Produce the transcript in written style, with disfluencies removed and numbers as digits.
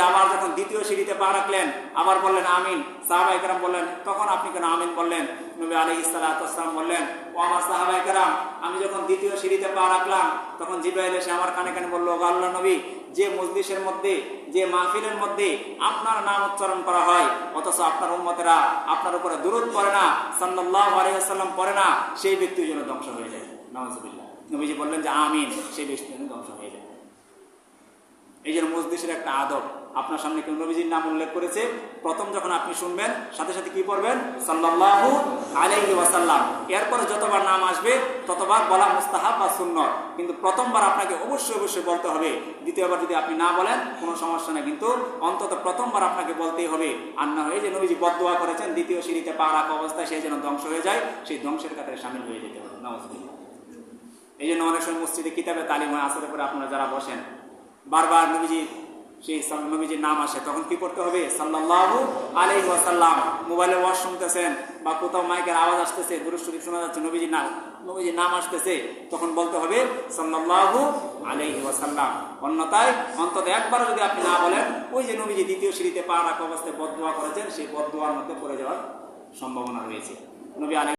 আবার যখন দ্বিতীয় সিঁড়িতে পা রাখলেন আবার বললেন আমিন, সাহাবায়ে কেরাম বললেন তখন আপনি কেন আমিন বললেন? নবী আলাইহিস সালাতু ওয়াস সালাম বললেন, ও আমার সাহাবায়ে কেরাম, আমি যখন দ্বিতীয় সিঁড়িতে পা রাখলাম তখন জিবরাইল এসে আমার কানে কানে বলল, ও আল্লাহর নবী, যে মজলিসের মধ্যে, যে মাহফিলের মধ্যে আপনার নাম উচ্চারণ করা হয় অথচ আপনার উম্মতেরা আপনার উপরে দুরূদ পড়ে না, সাল্লাল্লাহু আলাইহি ওয়াসাল্লাম পড়ে না, সেই ব্যক্তি যেন ধ্বংস হয়ে যায়। নাউযুবিল্লাহ। নবীজি বললেন যে আমিন, সেই ব্যক্তি যেন ধ্বংস হয়ে যায়। এই যে মজলিসের একটা আদব, আপনার সামনে কেউ নবীজির নাম উল্লেখ করেছে, প্রথম যখন আপনি শুনবেন সাথে সাথে কি পড়বেন? সাল্লাল্লাহু আলাইহি ওয়াসাল্লাম। এরপরে যতবার নাম আসবে ততবার বলা মুস্তাহাব বা সুন্নত, কিন্তু প্রথমবার আপনাকে অবশ্যই বলতে হবে। দ্বিতীয়বার যদি আপনি না বলেন কোনো সমস্যা নেই, কিন্তু অন্তত প্রথমবার আপনাকে বলতেই হবে। আর না হয়ে যে নবীজি বদদোয়া করেছেন দ্বিতীয় সিঁড়িতে পা রাখা অবস্থায় সে যেন ধ্বংস হয়ে যায়, সেই ধ্বংসের কাতারে শামিল হয়ে যেতে হবে। নাউযুবিল্লাহ। এই জন্য অনেক সময় মসজিদে কিতাবে তালিম হয়, আসরের পরে আপনারা যারা বসেন বারবার নবীজির নাম আসে, তখন কি করতে হবে? সাল্লাল্লাহু আলাইহি ওয়াসাল্লাম। মোবাইলে ওয়াজ শুনতেছেন বা কোথাও মাইকের আওয়াজ আসতেছে, দুরূদ শরীফ শোনা যাচ্ছে, নবীজির নাম আসতেছে, তখন বলতে হবে সাল্লাল্লাহু আলাইহি ওয়াসাল্লাম। অন্যথায় অন্তত একবার যদি আপনি না বলেন, ওই যে নবীজি দ্বিতীয় সিঁড়িতে পা রাখা অবস্থায় বদদোয়া করেছেন, সেই বদদোয়ার মধ্যে পড়ে যাওয়ার সম্ভাবনা রয়েছে। নবী